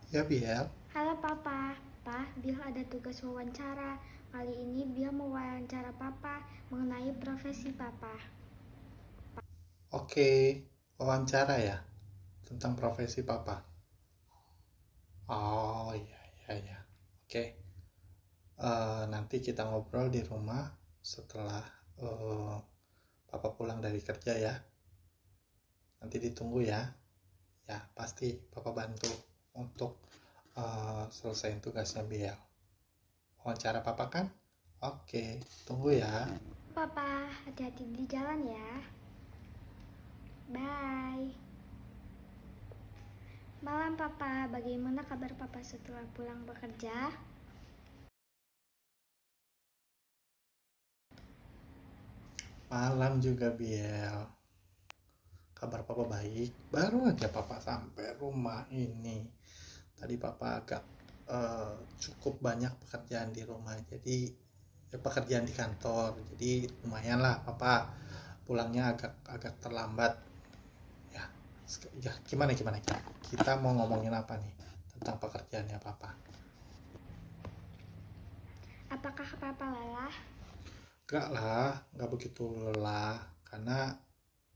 Ya, Biel. Halo Papa, Bill ada tugas wawancara. Kali ini Bill mau wawancara Papa mengenai profesi Papa. Oke, wawancara ya tentang profesi Papa. Oh, iya, iya, iya. Oke, nanti kita ngobrol di rumah setelah eh, Papa pulang dari kerja ya. Nanti ditunggu ya. Ya, pasti Papa bantu untuk selesaiin tugasnya Biel. Wawancara Papa kan? Oke, tunggu ya. Papa, hati-hati di jalan ya. Bye. Malam Papa, bagaimana kabar Papa setelah pulang bekerja? Malam juga Biel. Kabar Papa baik. Baru aja Papa sampai rumah ini. Tadi Papa agak cukup banyak pekerjaan di rumah. Jadi pekerjaan di kantor. Jadi lumayan lah Papa pulangnya agak agak terlambat. Ya, ya gimana gimana kita? Kita mau ngomongin apa nih tentang pekerjaannya Papa? Apakah Papa lelah? Enggak lah, enggak begitu lelah karena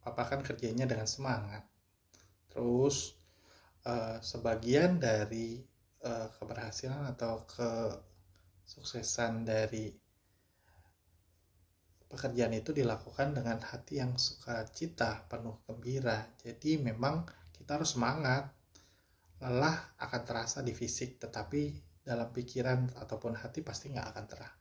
Papa kan kerjanya dengan semangat. Terus sebagian dari keberhasilan atau kesuksesan dari pekerjaan itu dilakukan dengan hati yang sukacita, penuh gembira. Jadi memang kita harus semangat. Lelah akan terasa di fisik, tetapi dalam pikiran ataupun hati pasti nggak akan terah.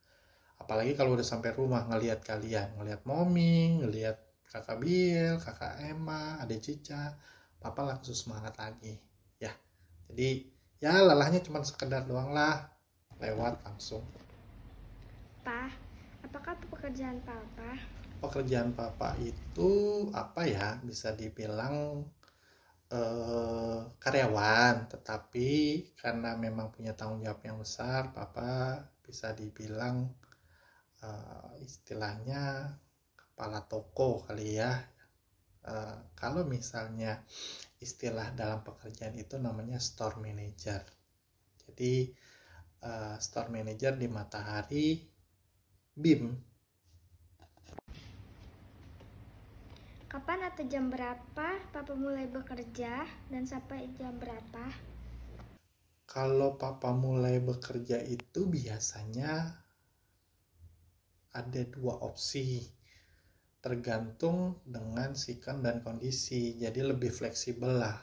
Apalagi kalau udah sampai rumah ngelihat kalian, ngelihat Momi, ngelihat kakak Biel, kakak Emma, adik Cica, Papa langsung semangat lagi. Ya, jadi ya lelahnya cuma sekedar doang lah, lewat langsung. Pa, apakah pekerjaan Papa? Pekerjaan Papa itu apa ya, bisa dibilang karyawan, tetapi karena memang punya tanggung jawab yang besar, Papa bisa dibilang istilahnya kepala toko kali ya. Kalau misalnya istilah dalam pekerjaan itu namanya store manager. Jadi store manager di Matahari BIM. Kapan atau jam berapa Papa mulai bekerja dan sampai jam berapa? Kalau Papa mulai bekerja itu biasanya ada dua opsi, tergantung dengan sikon dan kondisi. Jadi lebih fleksibel lah.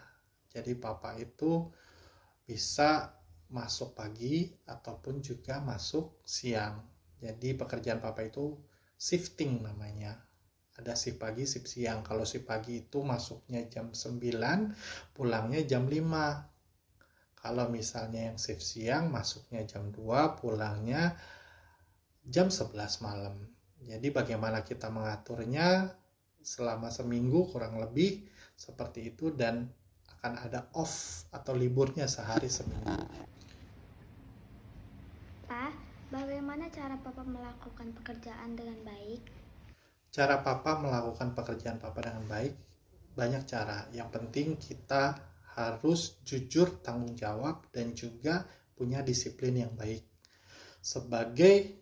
Jadi Papa itu bisa masuk pagi ataupun juga masuk siang. Jadi pekerjaan Papa itu shifting namanya. Ada shift pagi, shift siang. Kalau shift pagi itu masuknya jam 9, pulangnya jam 5. Kalau misalnya yang shift siang masuknya jam 2, pulangnya jam 11 malam. Jadi bagaimana kita mengaturnya selama seminggu kurang lebih seperti itu, dan akan ada off atau liburnya sehari seminggu. Pa, bagaimana cara Papa melakukan pekerjaan dengan baik? Cara Papa melakukan pekerjaan Papa dengan baik, banyak cara. Yang penting kita harus jujur, tanggung jawab, dan juga punya disiplin yang baik. Sebagai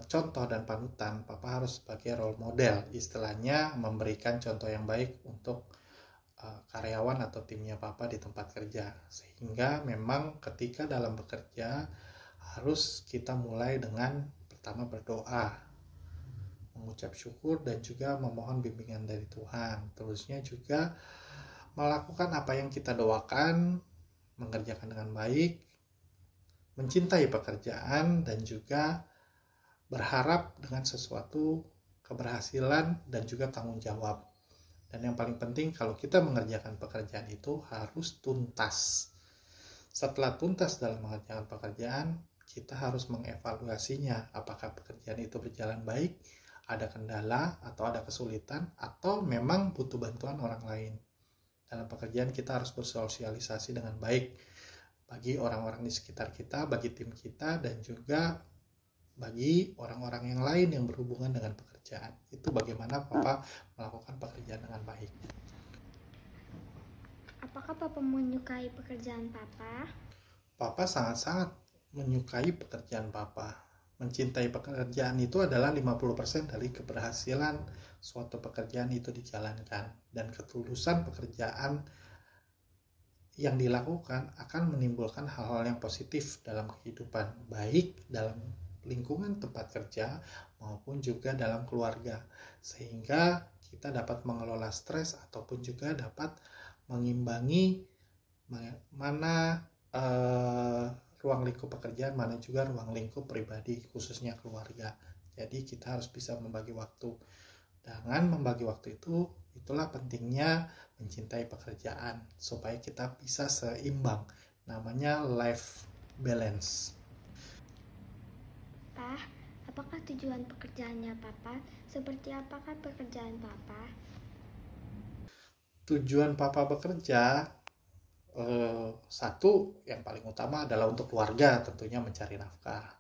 contoh dan panutan, Papa harus sebagai role model, istilahnya memberikan contoh yang baik untuk karyawan atau timnya Papa di tempat kerja. Sehingga memang ketika dalam bekerja harus kita mulai dengan pertama berdoa, mengucap syukur, dan juga memohon bimbingan dari Tuhan. Terusnya juga melakukan apa yang kita doakan, mengerjakan dengan baik, mencintai pekerjaan, dan juga berharap dengan sesuatu keberhasilan dan juga tanggung jawab. Dan yang paling penting, kalau kita mengerjakan pekerjaan itu harus tuntas. Setelah tuntas dalam mengerjakan pekerjaan, kita harus mengevaluasinya. Apakah pekerjaan itu berjalan baik, ada kendala atau ada kesulitan, atau memang butuh bantuan orang lain. Dalam pekerjaan kita harus bersosialisasi dengan baik bagi orang-orang di sekitar kita, bagi tim kita, dan juga bagi orang-orang yang lain yang berhubungan dengan pekerjaan. Itu bagaimana Papa melakukan pekerjaan dengan baik. apakah Papa menyukai pekerjaan Papa? Papa sangat-sangat menyukai pekerjaan Papa. Mencintai pekerjaan itu adalah 50% dari keberhasilan suatu pekerjaan itu dijalankan. Dan ketulusan pekerjaan yang dilakukan akan menimbulkan hal-hal yang positif dalam kehidupan, baik dalam lingkungan tempat kerja maupun juga dalam keluarga, sehingga kita dapat mengelola stres ataupun juga dapat mengimbangi mana ruang lingkup pekerjaan, mana juga ruang lingkup pribadi, khususnya keluarga. Jadi kita harus bisa membagi waktu. Dengan membagi waktu itu, itulah pentingnya mencintai pekerjaan supaya kita bisa seimbang. Namanya life balance. Pak, apakah tujuan pekerjaannya Papa? Seperti apakah pekerjaan Papa? Tujuan Papa bekerja, satu yang paling utama adalah untuk keluarga, tentunya mencari nafkah.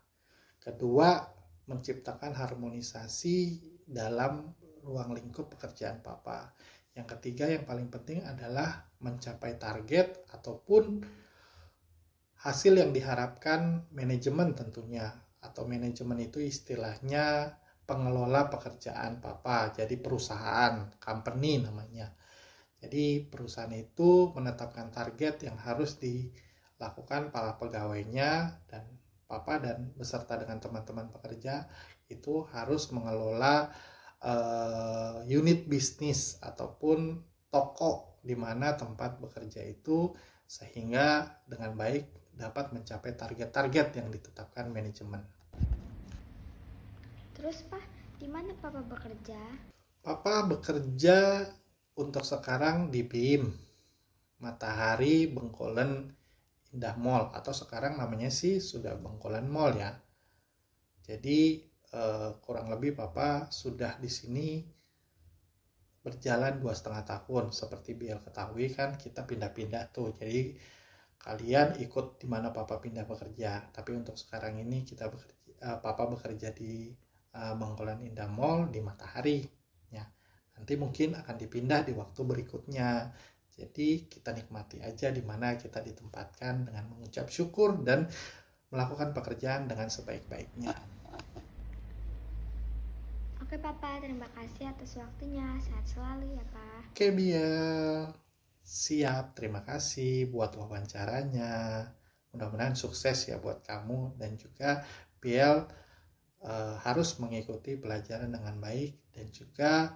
Kedua, menciptakan harmonisasi dalam ruang lingkup pekerjaan Papa. Yang ketiga yang paling penting adalah mencapai target ataupun hasil yang diharapkan manajemen tentunya. Atau manajemen itu istilahnya pengelola pekerjaan Papa, jadi perusahaan, company namanya. Jadi perusahaan itu menetapkan target yang harus dilakukan para pegawainya, dan Papa dan beserta dengan teman-teman pekerja itu harus mengelola unit bisnis ataupun toko di mana tempat bekerja itu, sehingga dengan baik dapat mencapai target-target yang ditetapkan manajemen. Terus Pak, di mana Papa bekerja? Papa bekerja untuk sekarang di BIM, Matahari Bengkolen Indah Mall, atau sekarang namanya sih sudah Bengkolen Mall ya. Jadi kurang lebih Papa sudah di sini berjalan 2,5 tahun. Seperti biar ketahui kan kita pindah-pindah tuh. Jadi kalian ikut di mana Papa pindah bekerja. Tapi untuk sekarang ini Papa bekerja di Bengkolen Indah Mall di Matahari. Ya. Nanti mungkin akan dipindah di waktu berikutnya. Jadi kita nikmati aja di mana kita ditempatkan dengan mengucap syukur dan melakukan pekerjaan dengan sebaik-baiknya. Oke Papa, terima kasih atas waktunya. Sehat selalu ya Pak. Oke Biel, siap. Terima kasih buat wawancaranya. Mudah-mudahan sukses ya buat kamu, dan juga Biel harus mengikuti pelajaran dengan baik dan juga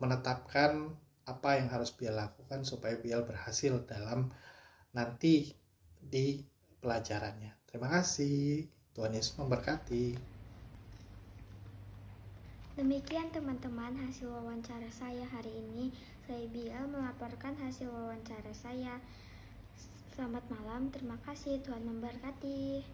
menetapkan apa yang harus Biel lakukan supaya Biel berhasil dalam nanti di pelajarannya. Terima kasih. Tuhan Yesus memberkati. Demikian teman-teman hasil wawancara saya hari ini. Saya Biel melaporkan hasil wawancara saya. Selamat malam, terima kasih, Tuhan memberkati.